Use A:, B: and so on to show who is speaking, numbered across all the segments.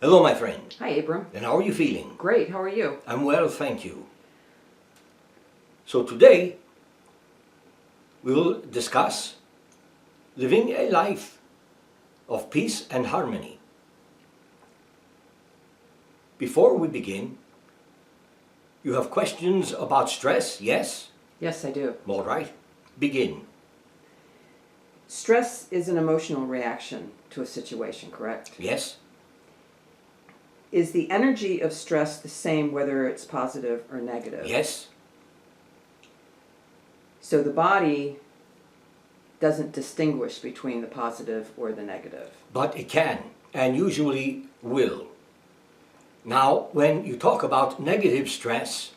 A: Hello, my friend.
B: Hi, Abram.
A: And how are you feeling?
B: Great. How are you?
A: I'm well, thank you. So today, we will discuss living a life of peace and harmony. Before we begin, you have questions about stress, yes?
B: Yes, I do.
A: All right, begin.
B: Stress is an emotional reaction to a situation, correct?
A: Yes?
B: Is the energy of stress the same whether it's positive or negative?
A: Yes?
B: So the body doesn't distinguish between the positive or the negative.
A: But it can, and usually will. Now, when you talk about negative stress,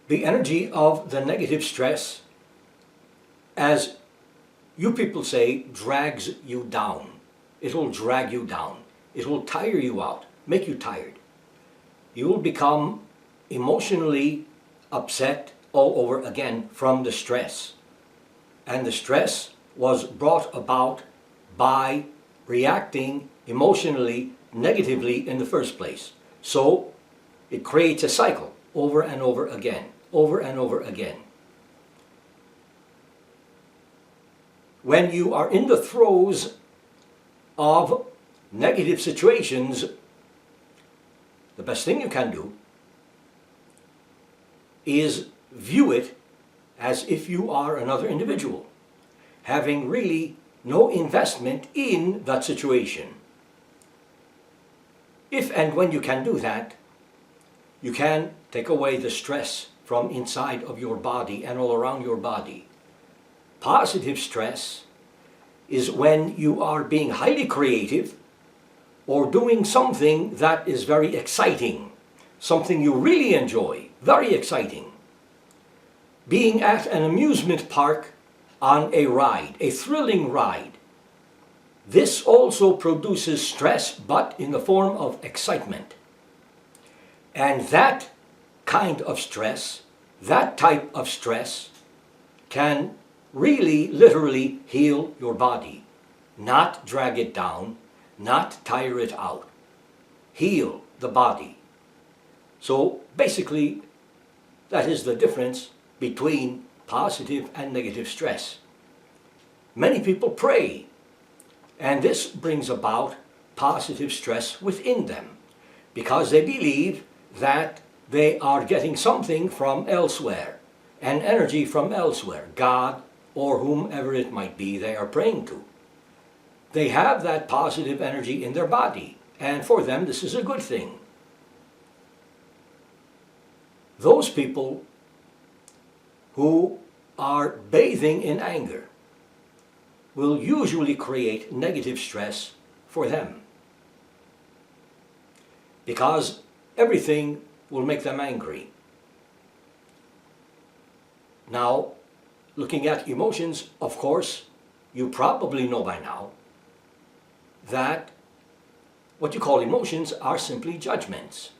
A: the energy of the negative stress, as you people say, drags you down. It will drag you down. It will tire you out, make you tired. You will become emotionally upset all over again from the stress. And the stress was brought about by reacting emotionally negatively in the first place. So it creates a cycle over and over again, over and over again. When you are in the throes of negative situations, the best thing you can do is view it as if you are another individual, having really no investment in that situation. If and when you can do that, you can take away the stress from inside of your body and all around your body. Positive stress is when you are being highly creative or doing something that is very exciting, something you really enjoy, very exciting. Being at an amusement park on a ride, a thrilling ride. This also produces stress, but in the form of excitement. And that kind of stress, that type of stress, can really, literally heal your body. Not drag it down, not tire it out. Heal the body. So basically, that is the difference between positive and negative stress. Many people pray, and this brings about positive stress within them because they believe that they are getting something from elsewhere, an energy from elsewhere, God or whomever it might be they are praying to. They have that positive energy in their body, and for them this is a good thing. Those people who are bathing in anger will usually create negative stress for them because everything will make them angry. Now, looking at emotions, of course, you probably know by now that what you call emotions are simply judgments.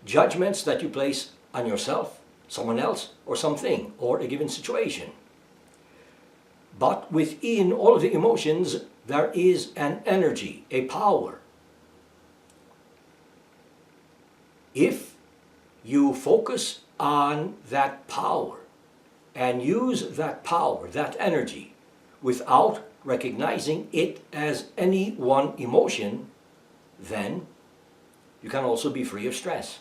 A: Judgments that you place on yourself, someone else, or something, or a given situation. But within all of the emotions, there is an energy, a power. If you focus on that power and use that power, that energy, without recognizing it as any one emotion, then you can also be free of stress.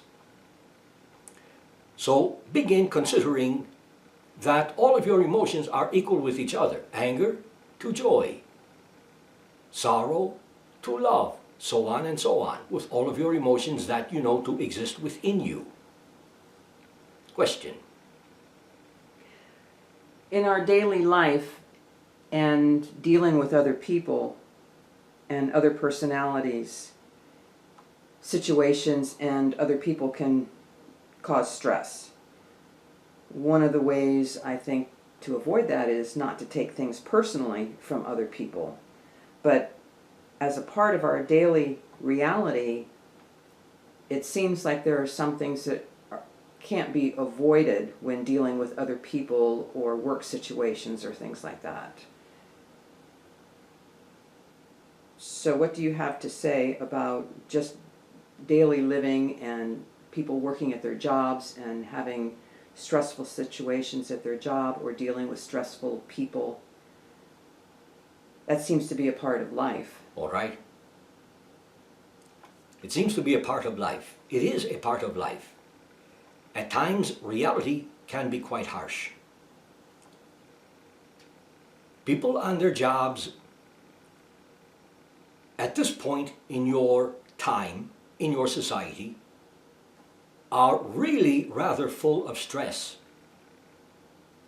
A: So begin considering that all of your emotions are equal with each other. Anger to joy, sorrow to love, so on and so on, with all of your emotions that you know to exist within you. Question.
B: In our daily life and dealing with other people and other personalities, situations and other people can cause stress. One of the ways I think to avoid that is not to take things personally from other people, but as a part of our daily reality, it seems like there are some things that can't be avoided when dealing with other people or work situations or things like that. So what do you have to say about just daily living and people working at their jobs and having stressful situations at their job or dealing with stressful people? That seems to be a part of life.
A: All right? It seems to be a part of life. It is a part of life. At times, reality can be quite harsh. People on their jobs at this point in your time, in your society, are really rather full of stress.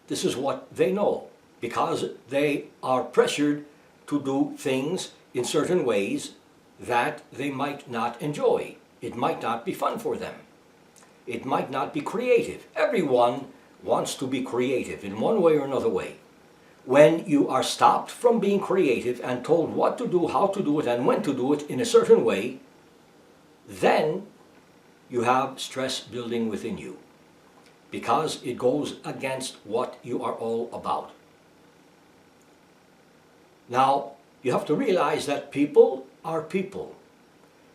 A: This is what they know, because they are pressured to do things in certain ways that they might not enjoy. It might not be fun for them. It might not be creative. Everyone wants to be creative in one way or another way. When you are stopped from being creative and told what to do, how to do it, and when to do it in a certain way, then you have stress building within you, because it goes against what you are all about. Now, you have to realize that people are people.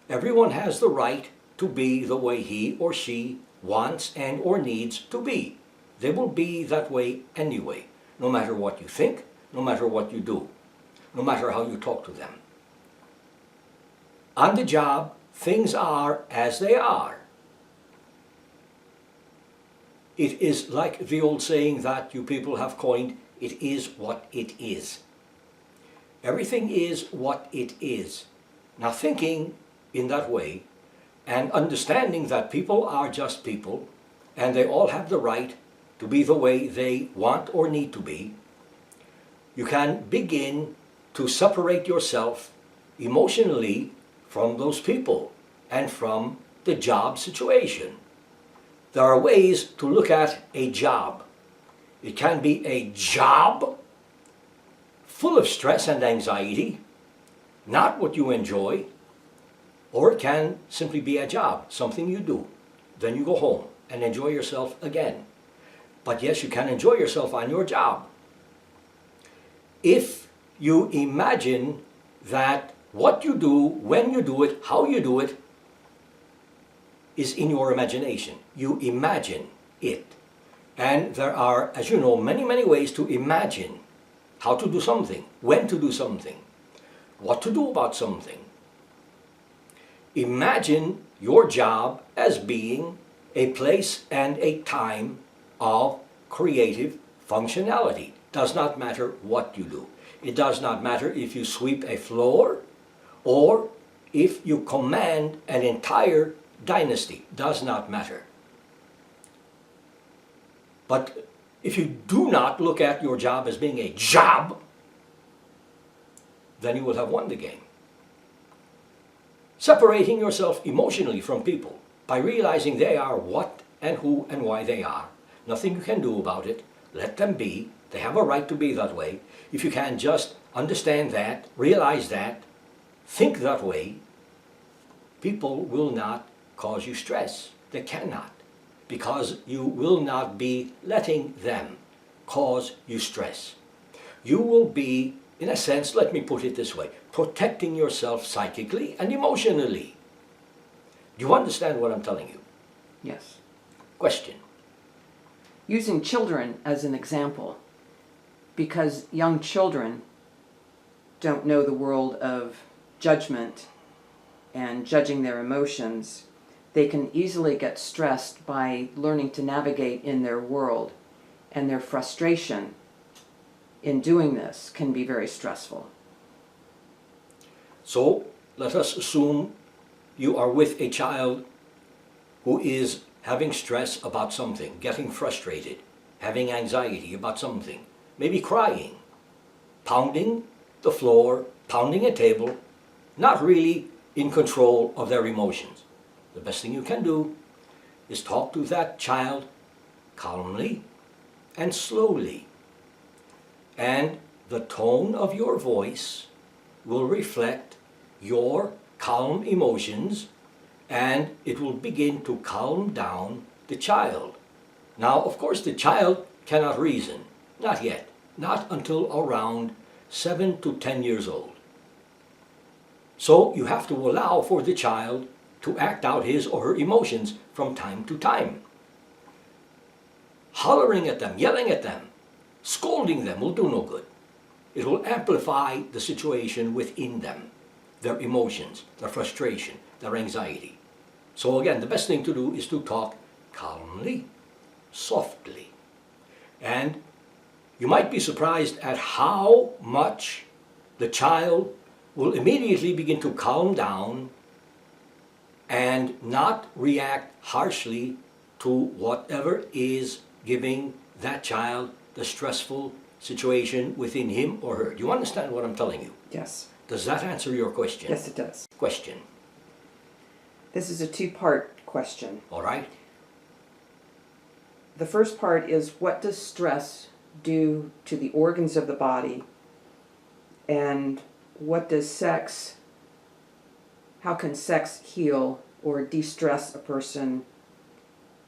A: Everyone has the right to be the way he or she wants and or needs to be. They will be that way anyway, no matter what you think, no matter what you do, no matter how you talk to them. On the job, things are as they are. It is like the old saying that you people have coined, it is what it is. Everything is what it is. Now, thinking in that way and understanding that people are just people and they all have the right to be the way they want or need to be, you can begin to separate yourself emotionally from those people and from the job situation. There are ways to look at a job. It can be a job full of stress and anxiety, not what you enjoy, or it can simply be a job, something you do. Then you go home and enjoy yourself again. But yes, you can enjoy yourself on your job. If you imagine that what you do, when you do it, how you do it, is in your imagination. You imagine it. And there are, as you know, many, many ways to imagine how to do something, when to do something, what to do about something. Imagine your job as being a place and a time of creative functionality. Does not matter what you do. It does not matter if you sweep a floor or if you command an entire dynasty. Does not matter. But if you do not look at your job as being a job, then you will have won the game. Separating yourself emotionally from people by realizing they are what and who and why they are. Nothing you can do about it. Let them be. They have a right to be that way. If you can just understand that, realize that, think that way, people will not cause you stress. They cannot, because you will not be letting them cause you stress. You will be, in a sense, let me put it this way, protecting yourself psychically and emotionally. Do you understand what I'm telling you?
B: Yes.
A: Question.
B: Using children as an example, because young children don't know the world of judgment and judging their emotions, they can easily get stressed by learning to navigate in their world, and their frustration in doing this can be very stressful.
A: So let us assume you are with a child who is having stress about something, getting frustrated, having anxiety about something, maybe crying, pounding the floor, pounding a table, not really in control of their emotions. The best thing you can do is talk to that child calmly and slowly. And the tone of your voice will reflect your calm emotions, and it will begin to calm down the child. Now, of course, the child cannot reason. Not yet. Not until around 7 to 10 years old. So you have to allow for the child to act out his or her emotions from time to time. Hollering at them, yelling at them, scolding them will do no good. It will amplify the situation within them, their emotions, their frustration, their anxiety. So again, the best thing to do is to talk calmly, softly. And you might be surprised at how much the child will immediately begin to calm down and not react harshly to whatever is giving that child the stressful situation within him or her. Do you understand what I'm telling you?
B: Yes.
A: Does that answer your question?
B: Yes, it does.
A: Question.
B: This is a two-part question.
A: All right?
B: The first part is, what does stress do to the organs of the body? And what does sex, how can sex heal or de-stress a person,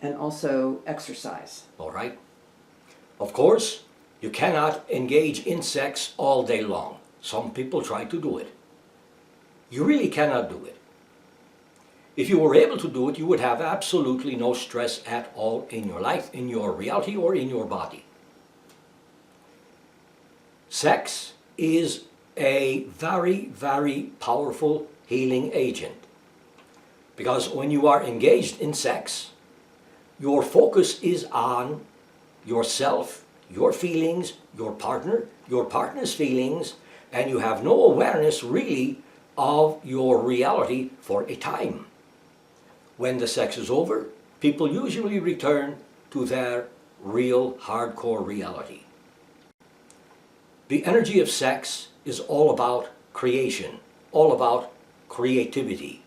B: and also exercise?
A: All right? Of course, you cannot engage in sex all day long. Some people try to do it. You really cannot do it. If you were able to do it, you would have absolutely no stress at all in your life, in your reality, or in your body. Sex is a very, very powerful healing agent. Because when you are engaged in sex, your focus is on yourself, your feelings, your partner, your partner's feelings, and you have no awareness really of your reality for a time. When the sex is over, people usually return to their real hardcore reality. The energy of sex is all about creation, all about creativity.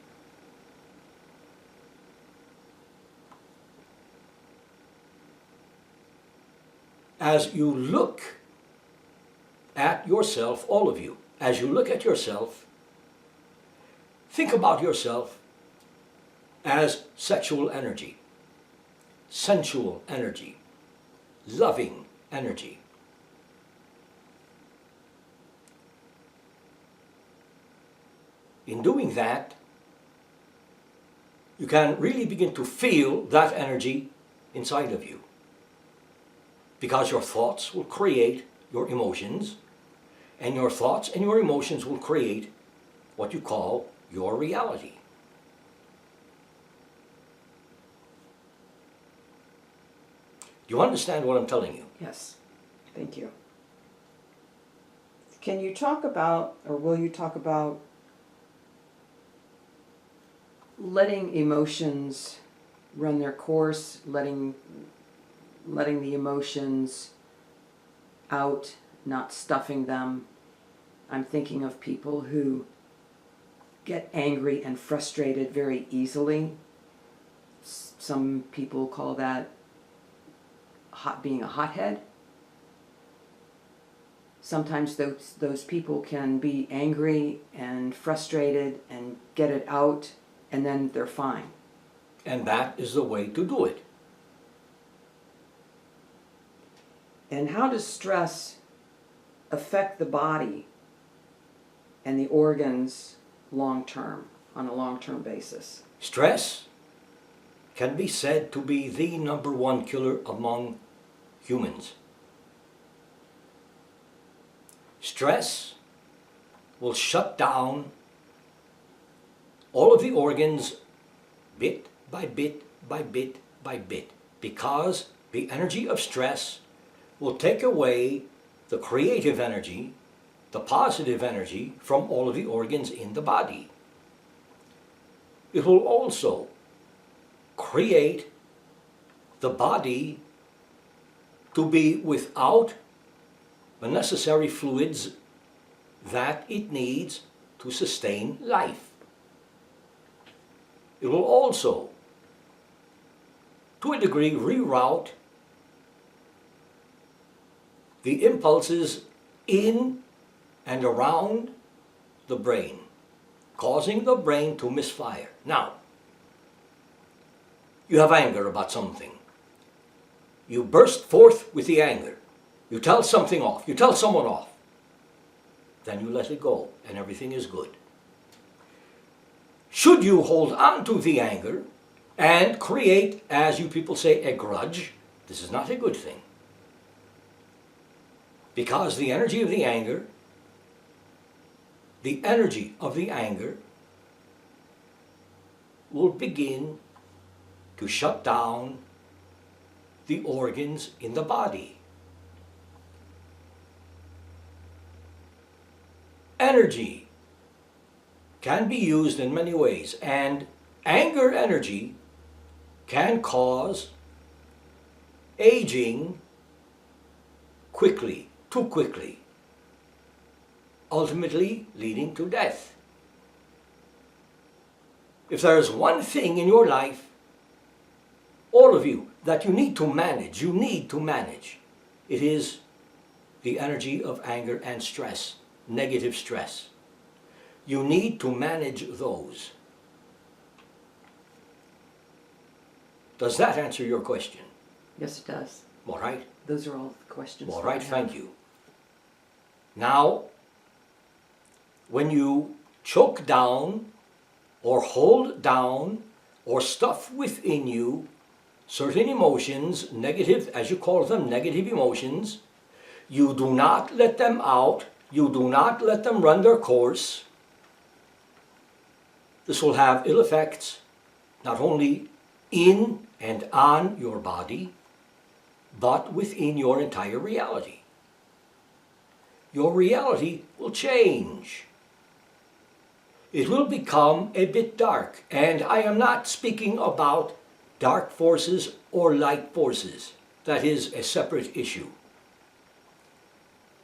A: As you look at yourself, all of you, as you look at yourself, think about yourself as sexual energy, sensual energy, loving energy. In doing that, you can really begin to feel that energy inside of you. Because your thoughts will create your emotions, and your thoughts and your emotions will create what you call your reality. Do you understand what I'm telling you?
B: Yes, thank you. Can you talk about, or will you talk about, letting emotions run their course, letting the emotions out, not stuffing them? I'm thinking of people who get angry and frustrated very easily. Some people call that being a hothead. Sometimes those people can be angry and frustrated and get it out, and then they're fine.
A: And that is the way to do it.
B: And how does stress affect the body and the organs long term, on a long-term basis?
A: Stress can be said to be the number one killer among humans. Stress will shut down all of the organs bit by bit by bit by bit, because the energy of stress will take away the creative energy, the positive energy from all of the organs in the body. It will also create the body to be without the necessary fluids that it needs to sustain life. It will also, to a degree, reroute the impulses in and around the brain, causing the brain to misfire. Now, you have anger about something. You burst forth with the anger. You tell something off. You tell someone off. Then you let it go, and everything is good. Should you hold on to the anger and create, as you people say, a grudge, this is not a good thing. Because the energy of the anger will begin to shut down the organs in the body. Energy can be used in many ways, and anger energy can cause aging quickly, too quickly, ultimately leading to death. If there is one thing in your life, all of you, that you need to manage, it is the energy of anger and stress, negative stress. You need to manage those. Does that answer your question?
B: Yes, it does.
A: All right.
B: Those are all the questions.
A: All
B: that I
A: right,
B: have.
A: thank you. Now, when you choke down or hold down or stuff within you certain emotions, negative, as you call them, negative emotions, you do not let them out, you do not let them run their course. This will have ill effects, not only in and on your body, but within your entire reality. Your reality will change. It will become a bit dark, and I am not speaking about dark forces or light forces. That is a separate issue.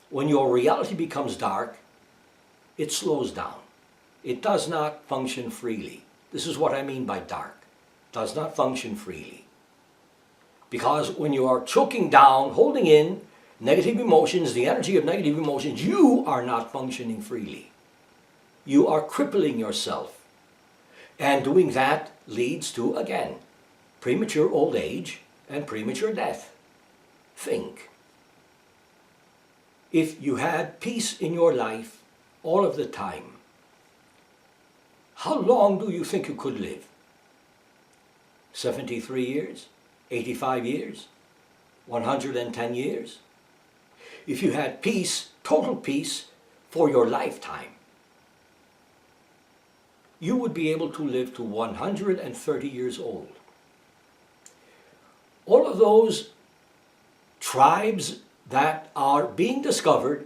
A: When your reality becomes dark, it slows down. It does not function freely. This is what I mean by dark. It does not function freely. Because when you are choking down, holding in negative emotions, the energy of negative emotions, you are not functioning freely. You are crippling yourself. And doing that leads to, again, premature old age and premature death. Think. If you had peace in your life all of the time, how long do you think you could live? 73 years? 85 years? 110 years? If you had peace, total peace, for your lifetime, you would be able to live to 130 years old. All of those tribes that are being discovered,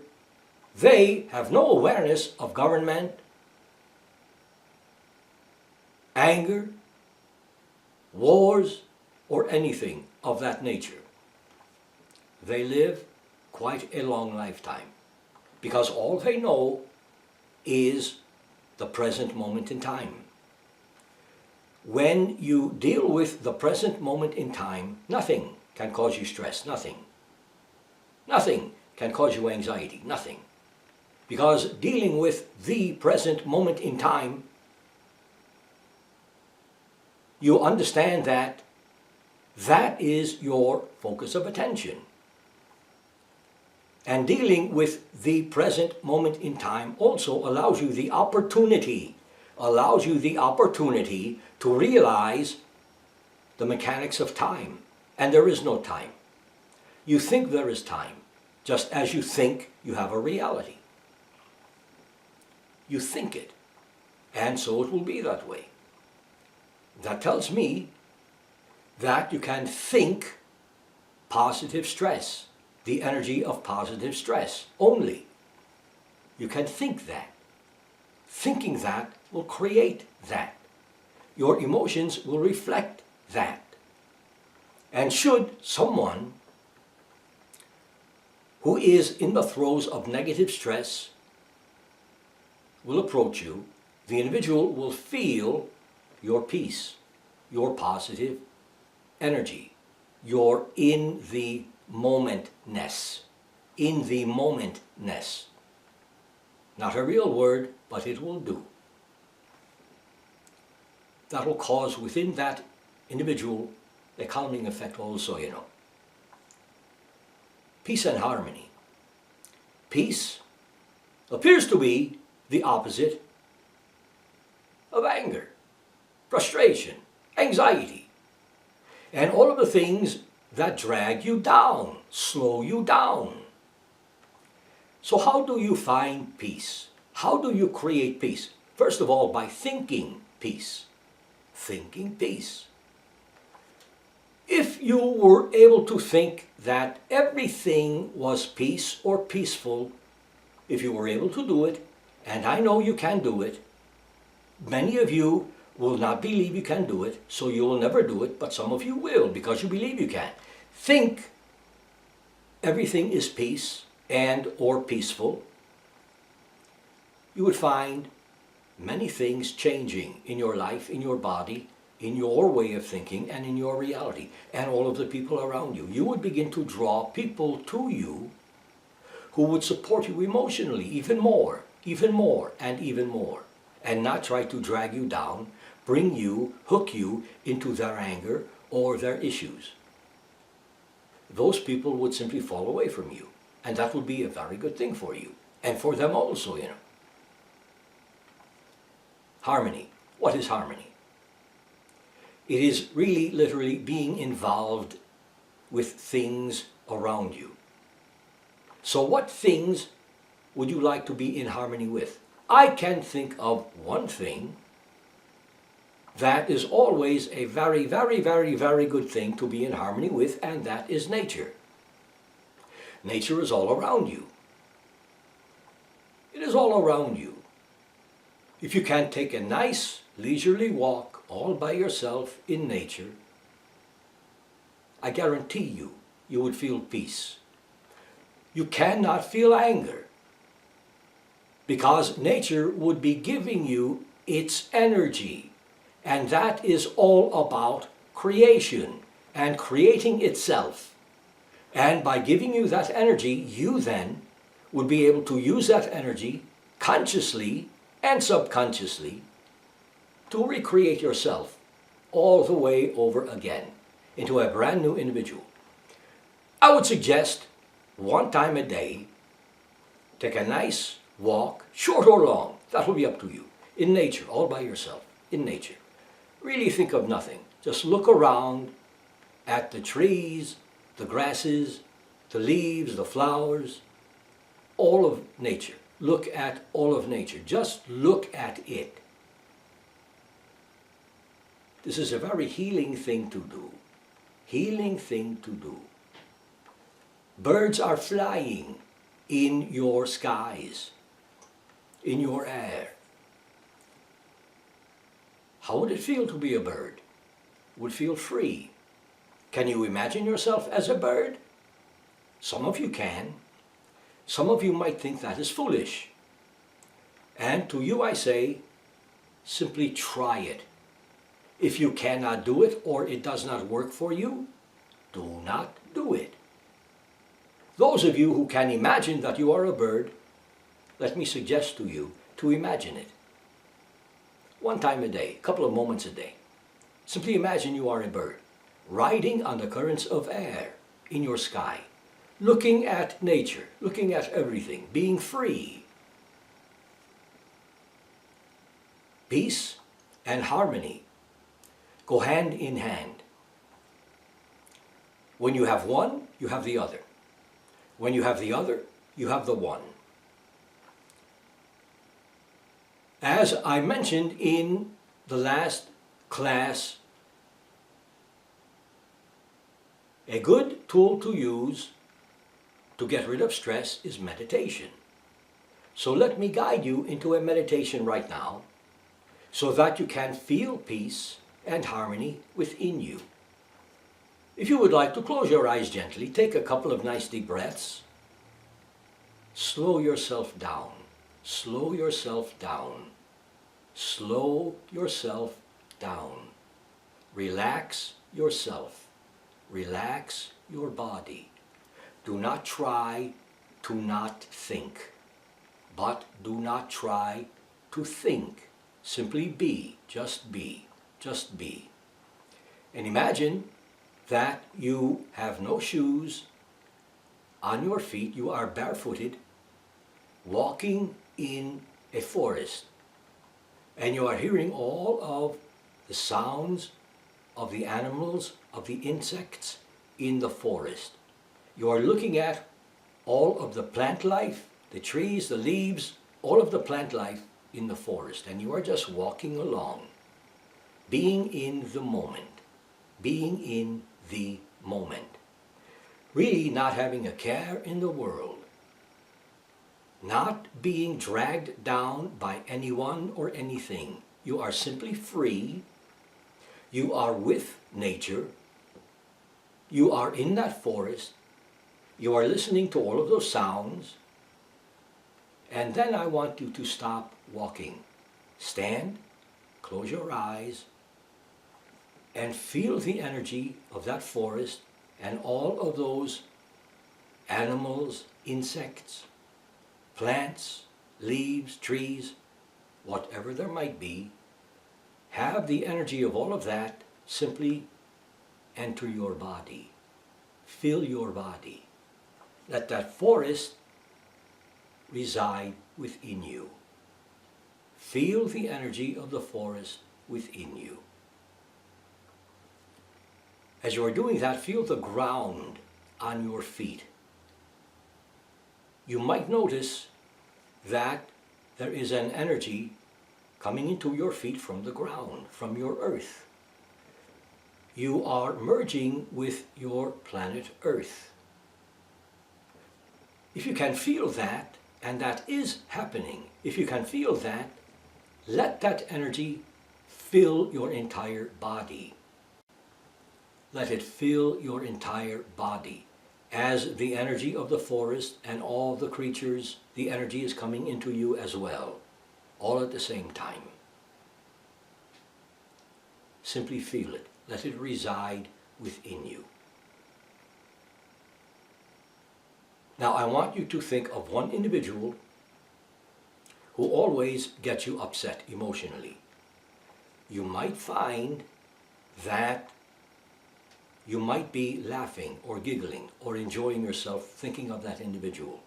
A: they have no awareness of government, anger, wars, or anything of that nature. They live quite a long lifetime because all they know is the present moment in time. When you deal with the present moment in time, nothing can cause you stress, nothing. Nothing can cause you anxiety, nothing. Because dealing with the present moment in time, you understand that that is your focus of attention. And dealing with the present moment in time also allows you the opportunity to realize the mechanics of time. And there is no time. You think there is time, just as you think you have a reality. You think it, and so it will be that way. That tells me that you can think positive stress, the energy of positive stress only. You can think that. Thinking that will create that. Your emotions will reflect that. And should someone who is in the throes of negative stress will approach you, the individual will feel your peace, your positive energy, your in the momentness. In the momentness. Not a real word, but it will do. That will cause within that individual a calming effect also, you know. Peace and harmony. Peace appears to be the opposite of anger. frustration, anxiety, and all of the things that drag you down, slow you down. So how do you find peace? How do you create peace? First of all, by thinking peace. Thinking peace. If you were able to think that everything was peace or peaceful, if you were able to do it, and I know you can do it, many of you will not believe you can do it, so you will never do it, but some of you will because you believe you can. Think everything is peace and or peaceful. You would find many things changing in your life, in your body, in your way of thinking, and in your reality, and all of the people around you. You would begin to draw people to you who would support you emotionally even more, and even more, and not try to drag you down, bring you, hook you into their anger or their issues. Those people would simply fall away from you, and that would be a very good thing for you, and for them also, you know. Harmony. What is harmony? It is really literally being involved with things around you. So what things would you like to be in harmony with? I can think of one thing that is always a very, very, very, very good thing to be in harmony with, and that is nature. Nature is all around you. It is all around you. If you can take a nice leisurely walk all by yourself in nature, I guarantee you, you would feel peace. You cannot feel anger because nature would be giving you its energy, and that is all about creation and creating itself. And by giving you that energy, you then would be able to use that energy consciously and subconsciously to recreate yourself all the way over again into a brand new individual. I would suggest one time a day, take a nice walk, short or long, that will be up to you, in nature, all by yourself, in nature. Really think of nothing. Just look around at the trees, the grasses, the leaves, the flowers, all of nature. Look at all of nature. Just look at it. This is a very healing thing to do. Healing thing to do. Birds are flying in your skies, in your air. How would it feel to be a bird? It would feel free. Can you imagine yourself as a bird? Some of you can. Some of you might think that is foolish. And to you I say, simply try it. If you cannot do it or it does not work for you, do not do it. Those of you who can imagine that you are a bird, let me suggest to you to imagine it. One time a day, a couple of moments a day. Simply imagine you are a bird, riding on the currents of air in your sky, looking at nature, looking at everything, being free. Peace and harmony go hand in hand. When you have one, you have the other. When you have the other, you have the one. As I mentioned in the last class, a good tool to use to get rid of stress is meditation. So let me guide you into a meditation right now so that you can feel peace and harmony within you. If you would like to close your eyes gently, take a couple of nice deep breaths. Slow yourself down. Slow yourself down. Slow yourself down. Relax yourself. Relax your body. Do not try to not think, but do not try to think. Simply be, just be, just be. And imagine that you have no shoes on your feet, you are barefooted, walking in a forest, and you are hearing all of the sounds of the animals, of the insects in the forest. You are looking at all of the plant life, the trees, the leaves, all of the plant life in the forest, and you are just walking along, being in the moment, being in the moment. Really not having a care in the world, not being dragged down by anyone or anything. You are simply free. You are with nature. You are in that forest. You are listening to all of those sounds. And then I want you to stop walking. Stand, close your eyes, and feel the energy of that forest and all of those animals, insects, plants, leaves, trees, whatever there might be. Have the energy of all of that simply enter your body. Fill your body. Let that forest reside within you. Feel the energy of the forest within you. As you are doing that, feel the ground on your feet. You might notice that there is an energy coming into your feet from the ground, from your earth. You are merging with your planet Earth. If you can feel that, and that is happening, if you can feel that, let that energy fill your entire body. Let it fill your entire body. As the energy of the forest and all the creatures, the energy is coming into you as well, all at the same time. Simply feel it. Let it reside within you. Now I want you to think of one individual who always gets you upset emotionally. You might find that you might be laughing or giggling or enjoying yourself thinking of that individual.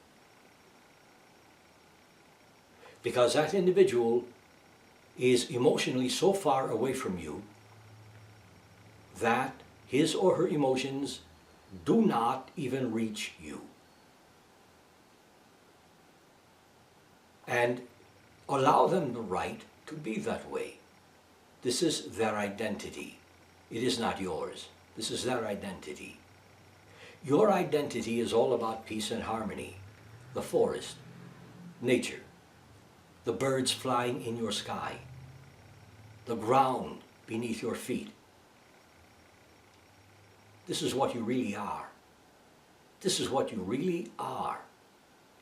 A: Because that individual is emotionally so far away from you that his or her emotions do not even reach you. And allow them the right to be that way. This is their identity. It is not yours. This is their identity. Your identity is all about peace and harmony. The forest, nature, the birds flying in your sky, the ground beneath your feet. This is what you really are. This is what you really are.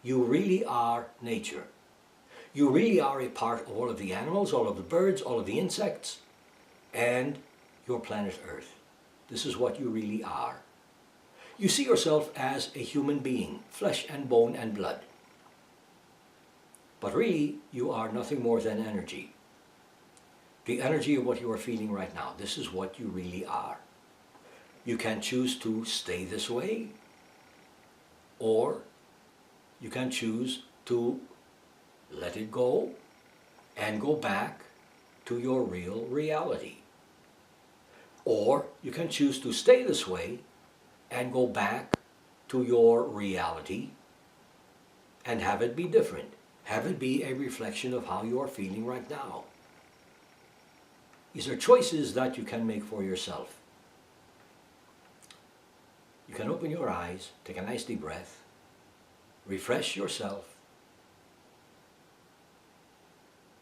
A: You really are nature. You really are a part of all of the animals, all of the birds, all of the insects, and your planet Earth. This is what you really are. You see yourself as a human being, flesh and bone and blood. But really, you are nothing more than energy. The energy of what you are feeling right now. This is what you really are. You can choose to stay this way, or you can choose to let it go and go back to your real reality. Or you can choose to stay this way and go back to your reality and have it be different. Have it be a reflection of how you are feeling right now. These are choices that you can make for yourself. You can open your eyes, take a nice deep breath, refresh yourself,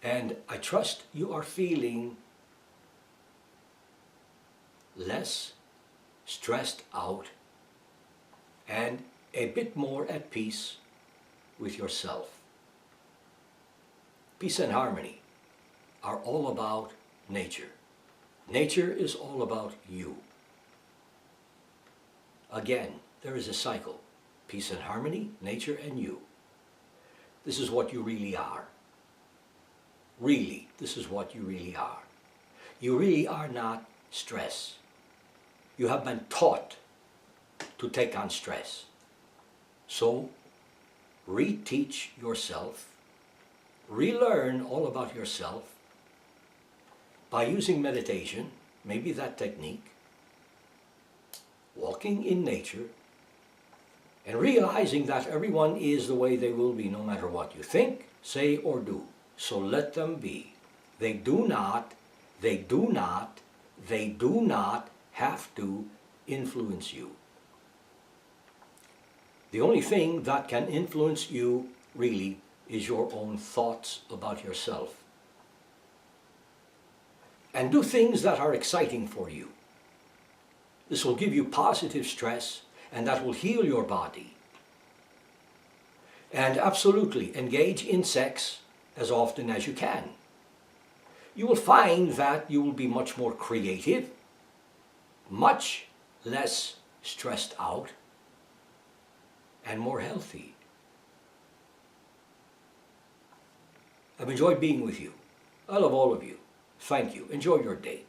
A: and I trust you are feeling less stressed out and a bit more at peace with yourself. Peace and harmony are all about nature. Nature is all about you. Again, there is a cycle. Peace and harmony, nature and you. This is what you really are. Really, this is what you really are. You really are not stress. You have been taught to take on stress. So, reteach yourself, relearn all about yourself by using meditation, maybe that technique, walking in nature, and realizing that everyone is the way they will be no matter what you think, say, or do. So let them be. They do not have to influence you. The only thing that can influence you really is your own thoughts about yourself. And do things that are exciting for you. This will give you positive stress, and that will heal your body. And absolutely engage in sex as often as you can. You will find that you will be much more creative, much less stressed out, and more healthy. I've enjoyed being with you. I love all of you. Thank you. Enjoy your day.